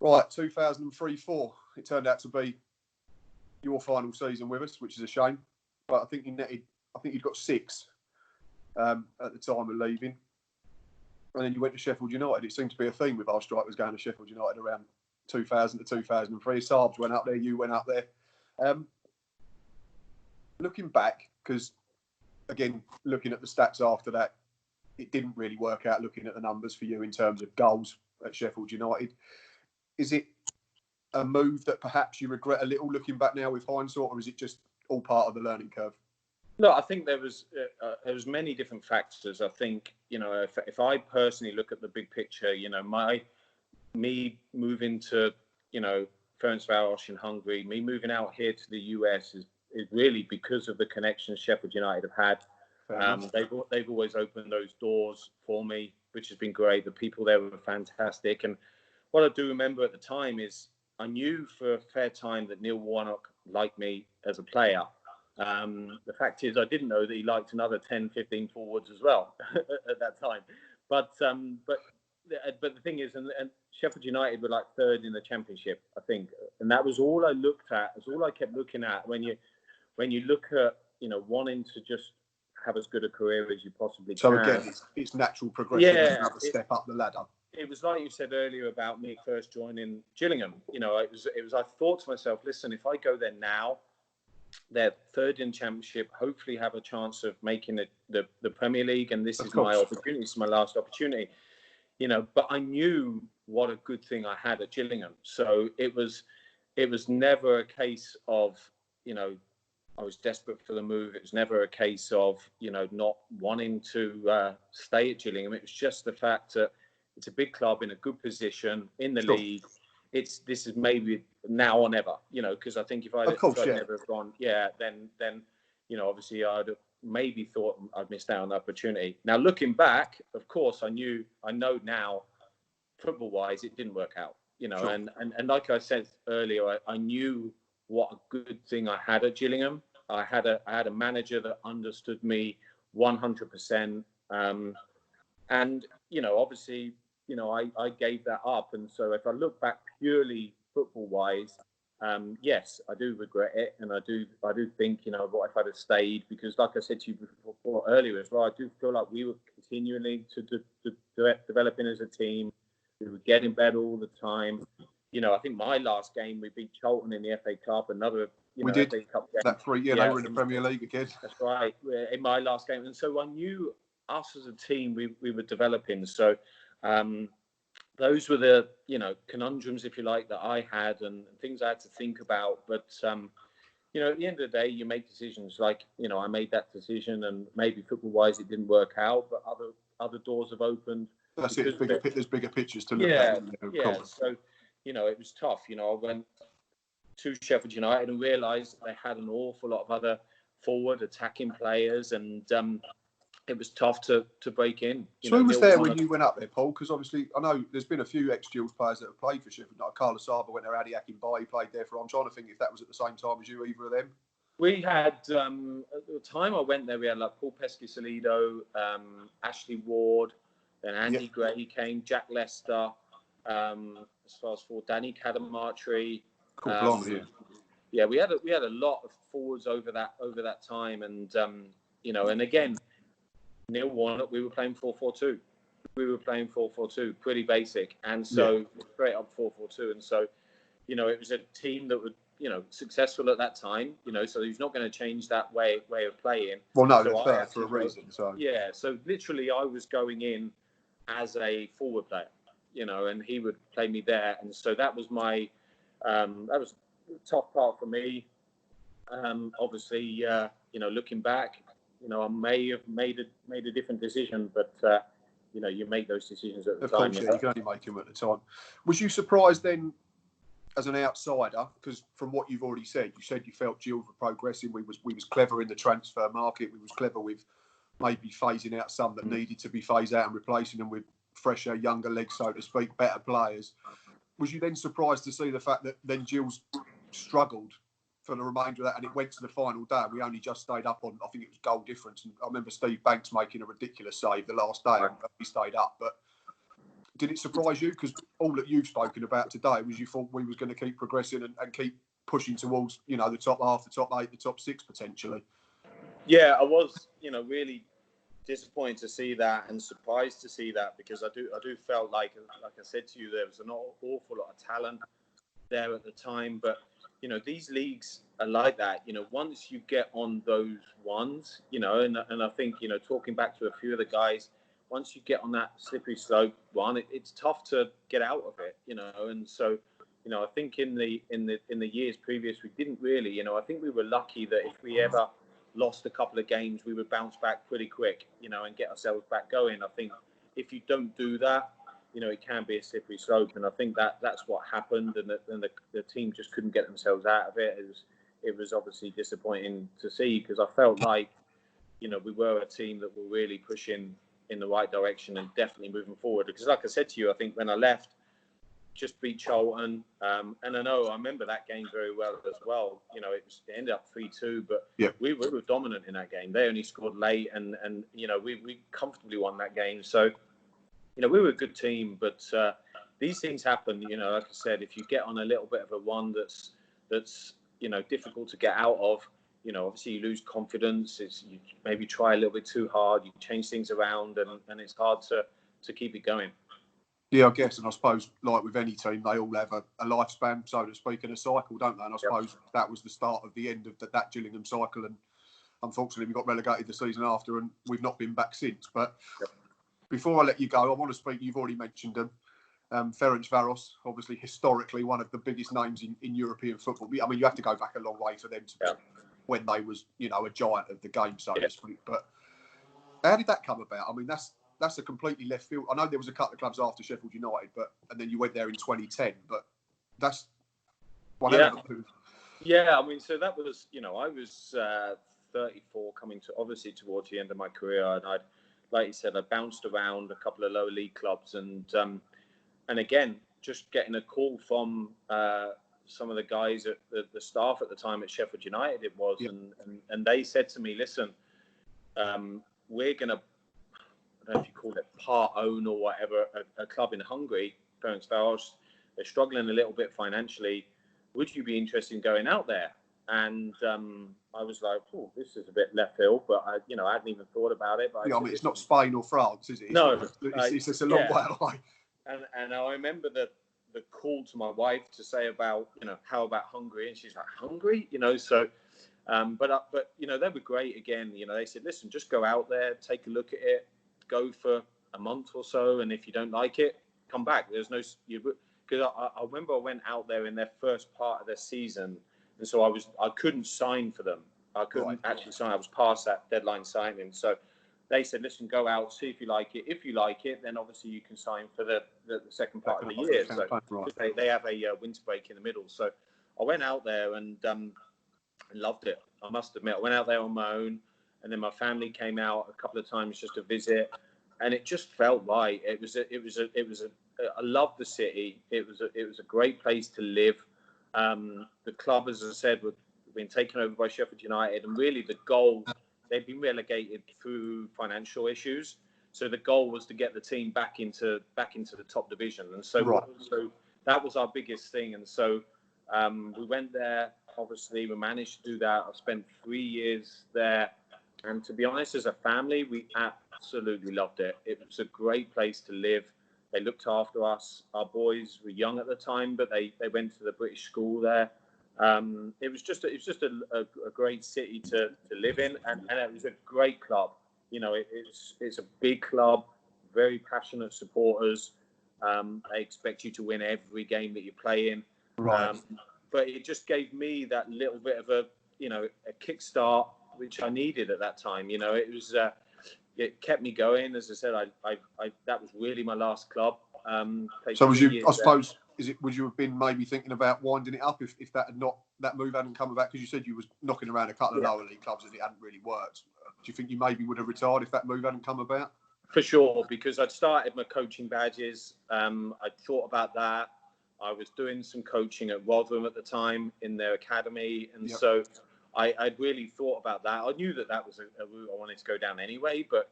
Speaker 1: Right, 2003-04. It turned out to be your final season with us, which is a shame. But I think you'd got 6 at the time of leaving. And then you went to Sheffield United. It seemed to be a theme with our strikers going to Sheffield United around 2000 to 2003. Saabs went up there, you went up there. Looking back, because, again, looking at the stats after that, it didn't really work out looking at the numbers for you in terms of goals at Sheffield United. Is it a move that perhaps you regret a little looking back now with hindsight, or is it just all part of the learning curve?
Speaker 2: No, I think there was many different factors. I think, if I personally look at the big picture, me moving to, Ferencváros in Hungary. Me moving out here to the US is really because of the connections Sheffield United have had. They've always opened those doors for me, which has been great. The people there were fantastic. And what I do remember at the time is I knew for a fair time that Neil Warnock liked me as a player. The fact is I didn't know that he liked another 10, 15 forwards as well at that time. But the thing is, and Sheffield United were like third in the Championship, I think. And that was all I looked at. That's all I kept looking at when you look at, wanting to just have as good a career as you possibly can.
Speaker 1: So again, it's natural progression.
Speaker 2: Yeah,
Speaker 1: another step up the ladder.
Speaker 2: It was like you said earlier about me first joining Gillingham. It was. I thought to myself, listen, if I go there now, they're third in Championship, hopefully have a chance of making the Premier League, and this is my opportunity. This is my last opportunity. But I knew what a good thing I had at Gillingham. So it was never a case of, I was desperate for the move. It was never a case of, not wanting to stay at Gillingham. It was just the fact that it's a big club in a good position in the league. This is maybe now or never, because I think if I'd never have gone, then obviously I'd have maybe thought I'd missed out on the opportunity. Now, looking back, of course, I know now, football-wise, it didn't work out, and like I said earlier, I knew what a good thing I had at Gillingham. I had a manager that understood me 100%, and obviously, I gave that up, and so if I look back purely football-wise, yes, I do regret it, and I do think, what if I'd have stayed? Because, like I said to you before earlier as well, I do feel like we were continually to developing as a team. We were getting better all the time. I think my last game we beat Charlton in the FA Cup. Another,
Speaker 1: we did
Speaker 2: FA Cup game.
Speaker 1: That 3 year they were in the Premier League again.
Speaker 2: That's right, in my last game, and so I knew us as a team we were developing. So. Those were the, conundrums, if you like, that I had and things I had to think about. But, at the end of the day, you make decisions like, I made that decision and maybe football-wise it didn't work out, but other doors have opened.
Speaker 1: That's it. There's bigger pictures to look at.
Speaker 2: Yeah. So, it was tough. I went to Sheffield United and realised they had an awful lot of other forward attacking players, and it was tough to break in.
Speaker 1: So who was there when you went up there, Paul? Because obviously, I know there's been a few ex-Gills players that have played for Sheffield. Like Carlos Saba went there, Adi Akinbaye played there for. I'm trying to think if that was at the same time as you, either of them.
Speaker 2: We had, at the time I went there, we had like Paul Pesky-Salido, Ashley Ward, then Andy Gray came, Jack Lester, as far as forward, Danny Cadamartri.
Speaker 1: Cool,
Speaker 2: yeah, we had a lot of forwards over that time, and and again, Neil Warnock, we were playing 4-4-2. We were playing 4-4-2, pretty basic, and so straight up 4-4-2, and so it was a team that would successful at that time. So he's not going to change that way of playing.
Speaker 1: Well, no, so they're for a reason. So
Speaker 2: so literally, I was going in as a forward player, and he would play me there, and so that was my that was a tough part for me. Obviously, looking back. I may have made a different decision, but you make those decisions at the time.
Speaker 1: Of course, you can only make them at the time. Was you surprised then, as an outsider, because from what you've already said, you felt Gills were progressing. We was clever in the transfer market. We was clever with maybe phasing out some that needed to be phased out and replacing them with fresher, younger legs, so to speak, better players. Was you then surprised to see the fact that then Gills struggled for the remainder of that, and it went to the final day? We only just stayed up on, I think it was goal difference, and I remember Steve Banks making a ridiculous save the last day, and we stayed up. But did it surprise you? Because all that you've spoken about today was you thought we was going to keep progressing and keep pushing towards, the top half, the top 8, the top 6 potentially.
Speaker 2: Yeah, I was, really disappointed to see that and surprised to see that, because I do felt like I said to you, there was an awful lot of talent there at the time, but these leagues are like that. Once you get on those ones, and I think, talking back to a few of the guys, once you get on that slippery slope one, it's tough to get out of it, and so, I think in the years previous, we didn't really, I think we were lucky that if we ever lost a couple of games, we would bounce back pretty quick, and get ourselves back going. I think if you don't do that, it can be a slippery slope. And I think that's what happened, and the team just couldn't get themselves out of it. It was obviously disappointing to see, because I felt like, we were a team that were really pushing in the right direction and definitely moving forward. Because like I said to you, I think when I left, just beat Charlton, and I remember that game very well as well. It ended up 3-2, but we were dominant in that game. They only scored late, and we comfortably won that game. So, we were a good team, but these things happen. Like I said, if you get on a little bit of a one that's difficult to get out of, obviously you lose confidence. You maybe try a little bit too hard. You change things around, and it's hard to keep it going.
Speaker 1: Yeah, I guess, and I suppose, like with any team, they all have a lifespan, so to speak, and a cycle, don't they? And I suppose that was the start of the end of that Gillingham cycle, and unfortunately we got relegated the season after, and we've not been back since. But before I let you go, I want to speak, you've already mentioned them, Ferencváros, obviously historically one of the biggest names in European football. I mean, you have to go back a long way for them to be when they was, a giant of the game, so to speak. But how did that come about? I mean, that's a completely left field. I know there was a couple of clubs after Sheffield United, and then you went there in 2010. But that's one hell of a move.
Speaker 2: Yeah, I mean, so that was, I was 34, coming to obviously towards the end of my career, and like you said, I bounced around a couple of lower league clubs, and again, just getting a call from some of the guys at the staff at the time at Sheffield United, it was, and they said to me, listen, we're going to, I don't know if you call it part own or whatever, a club in Hungary, Ferencváros. They're struggling a little bit financially. Would you be interested in going out there? And I was like, oh, this is a bit left field, but I hadn't even thought about it. But
Speaker 1: I mean, it's not Spain or France, is it? It's just a long way away.
Speaker 2: And I remember the call to my wife to say about, how about Hungary? And she's like, Hungary? So, but they were great again. They said, listen, just go out there, take a look at it, go for a month or so, and if you don't like it, come back. There's no, because I remember I went out there in their first part of their season, and so I couldn't sign for them. I couldn't actually sign. I was past that deadline signing. So they said, listen, go out, see if you like it. If you like it, then obviously you can sign for the second part of the year. So they have a winter break in the middle. So I went out there and loved it. I must admit, I went out there on my own. And then my family came out a couple of times just to visit, and it just felt right. I loved the city. It was a great place to live. The club, as I said, had been taken over by Sheffield United, and really the goal, they'd been relegated through financial issues. So the goal was to get the team back into the top division, and so that was our biggest thing. And so we went there. Obviously, we managed to do that. I spent 3 years there. And to be honest, as a family, we absolutely loved it. It was a great place to live. They looked after us. Our boys were young at the time, but they went to the British school there. It was just a great city to live in, and it was a great club. It's a big club, very passionate supporters. They expect you to win every game that you play in.
Speaker 1: Right.
Speaker 2: But it just gave me that little bit of a kickstart, which I needed at that time. It kept me going. As I said, I that was really my last club.
Speaker 1: So was you? I suppose would you have been maybe thinking about winding it up if that move hadn't come about? Because you said you was knocking around a couple of lower league clubs and it hadn't really worked. Do you think you maybe would have retired if that move hadn't come about?
Speaker 2: For sure, because I'd started my coaching badges. I'd thought about that. I was doing some coaching at Rotherham at the time in their academy, and so I'd really thought about that. I knew that was a route I wanted to go down anyway, but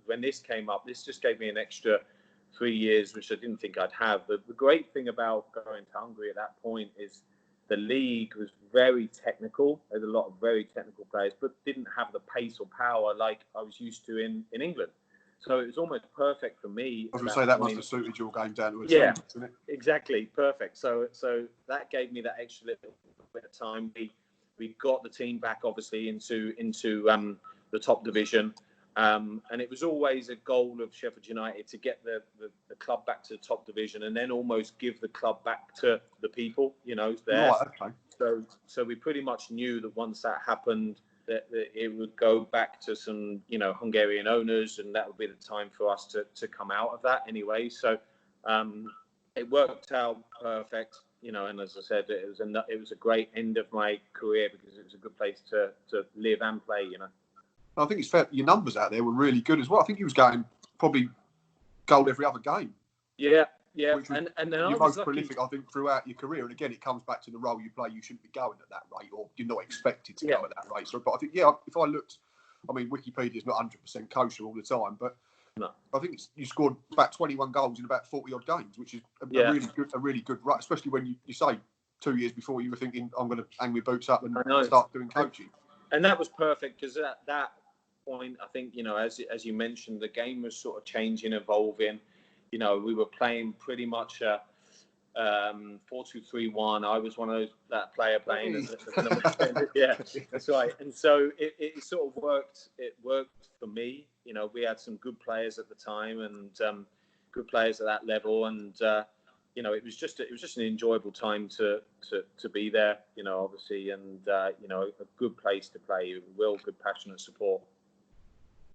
Speaker 2: when this came up, this just gave me an extra 3 years, which I didn't think I'd have. The great thing about going to Hungary at that point is the league was very technical. There's a lot of very technical players, but didn't have the pace or power like I was used to in England. So it was almost perfect for me.
Speaker 1: I was going to say that must have suited your game down to a T, didn't it?
Speaker 2: Exactly, perfect. So that gave me that extra little bit of time. We got the team back, obviously, into the top division, and it was always a goal of Sheffield United to get the club back to the top division, and then almost give the club back to the people, there.
Speaker 1: Right, okay.
Speaker 2: So we pretty much knew that once that happened, that it would go back to some, Hungarian owners, and that would be the time for us to come out of that anyway. So It worked out perfect, you know, and as I said, it was a great end of my career because it was a good place to live and play, you know.
Speaker 1: I think it's fair. Your numbers out there were really good as well. I think he was going probably goal every other game.
Speaker 2: Yeah, yeah.
Speaker 1: Which was
Speaker 2: and then
Speaker 1: your most prolific, I think, throughout your career. And again, it comes back to the role you play. You shouldn't be going at that rate, or you're not expected to go at that rate. So, but I think, yeah, if I looked, I mean, Wikipedia's not 100% kosher all the time, but
Speaker 2: no.
Speaker 1: I think you scored about 21 goals in about 40 odd games, which is a really good rate, especially when you say 2 years before you were thinking, I'm going to hang my boots up and start doing coaching.
Speaker 2: And that was perfect because at that point, I think, you know, as you mentioned, the game was sort of changing, evolving. You know, we were playing pretty much 4-2-3-1. I was one of that player playing as number 10. Yeah, that's right. And so it sort of worked. It worked for me. You know, we had some good players at the time and good players at that level. And you know, it was just an enjoyable time to be there. You know, obviously, and you know, a good place to play. Real good, passionate support.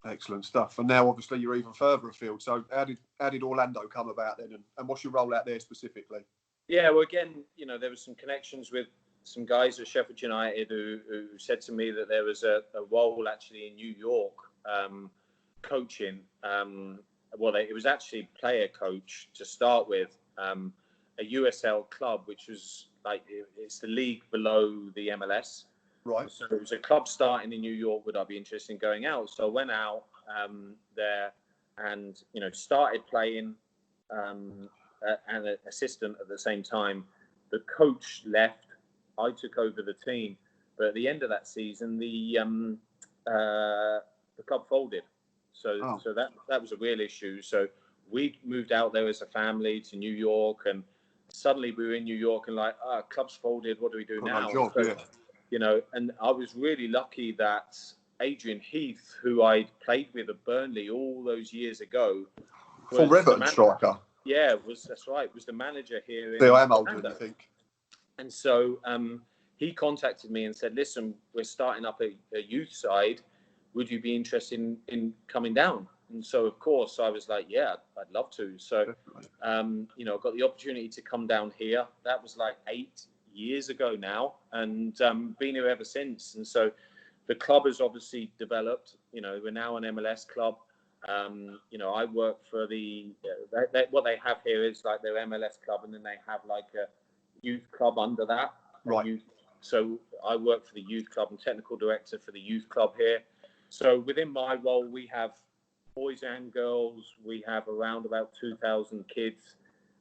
Speaker 1: Excellent stuff. And now, obviously, you're even further afield. So, how did Orlando come about then, and what's your role out there specifically?
Speaker 2: Yeah, well, again, you know, there was some connections with some guys at Sheffield United who said to me that there was a role actually in New York coaching. Well, it was actually player coach to start with, a USL club, which was like it's the league below the MLS.
Speaker 1: Right.
Speaker 2: So it was a club starting in New York. Would I be interested in going out? So I went out there and, you know, started playing and an assistant at the same time. The coach left. I took over the team. But at the end of that season, the club folded. So that was a real issue. So we moved out there as a family to New York, and suddenly we were in New York and like, club's folded. What do we do now? You know, and I was really lucky that Adrian Heath, who I played with at Burnley all those years ago,
Speaker 1: full Everton striker.
Speaker 2: Yeah, that's right. Was the manager here.
Speaker 1: Still am older, you think?
Speaker 2: And so he contacted me and said, "Listen, we're starting up a youth side. Would you be interested in coming down?" And so, of course, I was like, "Yeah, I'd love to." So, you know, got the opportunity to come down here. That was like 8 years ago now, and been here ever since. And so the club has obviously developed. You know, we're now an MLS club. You know, I work for what they have here is like their MLS club, and then they have like a youth club under that.
Speaker 1: Right.
Speaker 2: So I work for the youth club. I'm technical director for the youth club here. So within my role, we have boys and girls. We have around about 2,000 kids.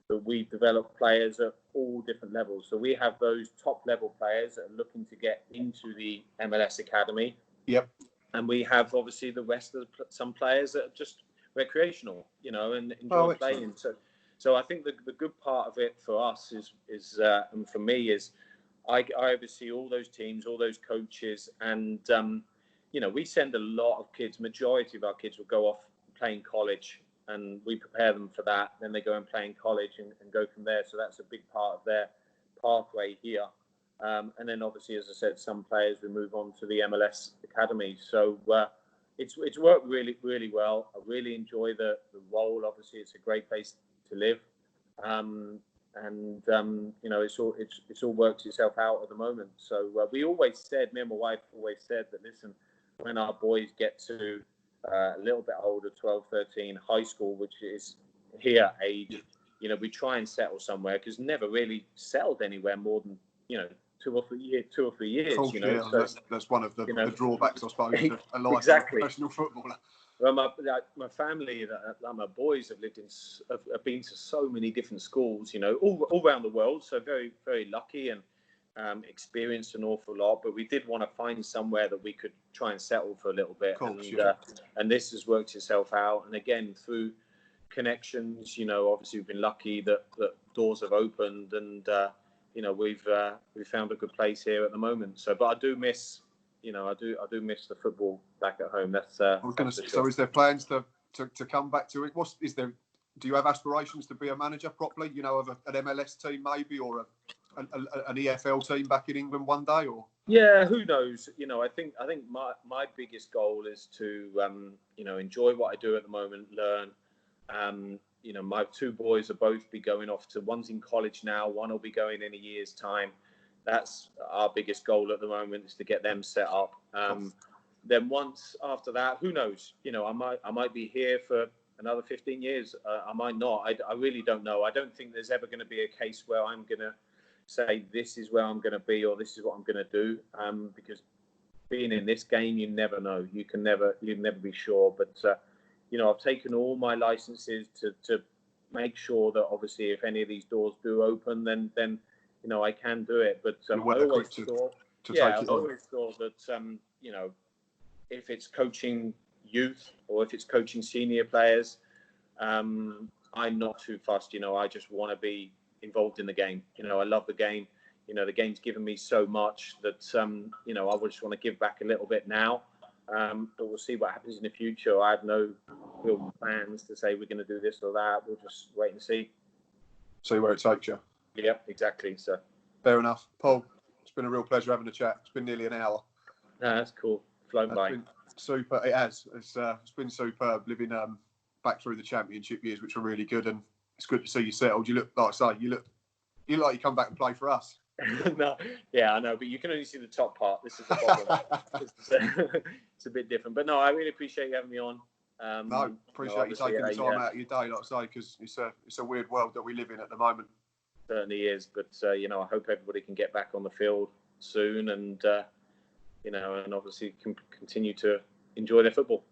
Speaker 2: That we've developed players at all different levels. So we have those top level players that are looking to get into the MLS Academy.
Speaker 1: Yep.
Speaker 2: And we have obviously the rest of some players that are just recreational, you know, and enjoy playing. So I think the good part of it for us is and for me is I oversee all those teams, all those coaches, and you know, we send a lot of kids. Majority of our kids will go off playing college, and we prepare them for that. Then they go and play in college and go from there. So that's a big part of their pathway here. And then obviously, as I said, some players will move on to the MLS Academy. So it's worked really, really well. I really enjoy the role. Obviously, it's a great place to live. And you know, it's all worked itself out at the moment. So we always said, me and my wife always said that, listen, when our boys get to a little bit older, 12, 13, high school, which is here age, you know, we try and settle somewhere, because never really settled anywhere more than, you know, 2 or 3 years.
Speaker 1: Course,
Speaker 2: you know,
Speaker 1: yeah, so that's one of the drawbacks, I suppose, to a life
Speaker 2: exactly.
Speaker 1: of a professional footballer.
Speaker 2: Well, my family, my boys have been to so many different schools, you know, all around the world. So very, very lucky and experienced an awful lot. But we did want to find somewhere that we could try and settle for a little bit.
Speaker 1: Course,
Speaker 2: and this has worked itself out. And again, through connections, you know, obviously we've been lucky that doors have opened, and you know, we've found a good place here at the moment. So, but I do miss. You know, I do miss the football back at home. That's. I was
Speaker 1: going to say, so is there plans to come back to it? Do you have aspirations to be a manager properly? You know, of an MLS team maybe, or an EFL team back in England one day, or?
Speaker 2: Yeah, who knows? You know, I think my biggest goal is to you know, enjoy what I do at the moment, learn, my two boys will both be going off to, one's in college now, one will be going in a year's time. That's our biggest goal at the moment, is to get them set up. Then once after that, who knows? I might be here for another 15 years. I might not. I really don't know. I don't think there's ever going to be a case where I'm going to say this is where I'm going to be or this is what I'm going to do. Because being in this game, you never know. You never be sure. But I've taken all my licenses to make sure that obviously if any of these doors do open, then I can do it. But I always thought that if it's coaching youth or if it's coaching senior players, I'm not too fussed. I just want to be involved in the game. I love the game. The game's given me so much that I would just want to give back a little bit now. But we'll see what happens in the future. I have no real plans to say we're going to do this or that. We'll just wait and see.
Speaker 1: See where it takes you.
Speaker 2: Yeah, exactly. So
Speaker 1: fair enough, Paul. It's been a real pleasure having a chat. It's been nearly an hour.
Speaker 2: No, that's cool. Flown by.
Speaker 1: Been super. It has. It's been superb living back through the championship years, which were really good, and it's good to see you settled. You look, like I say, you look like you come back and play for us.
Speaker 2: No, yeah, I know, but you can only see the top part. This is the problem. It's a bit different, but no, I really appreciate you having me on.
Speaker 1: No, appreciate you taking the time out of your day, like I say, because it's a weird world that we live in at the moment.
Speaker 2: Certainly is, but I hope everybody can get back on the field soon, and and obviously can continue to enjoy their football.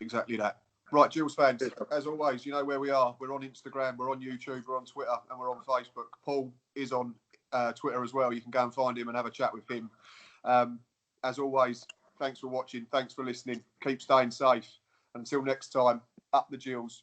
Speaker 1: Exactly that. Right, Gills fans, as always, you know where we are. We're on Instagram, we're on YouTube, we're on Twitter, and we're on Facebook. Paul is on Twitter as well. You can go and find him and have a chat with him. As always, thanks for watching. Thanks for listening. Keep staying safe. Until next time, up the Gills.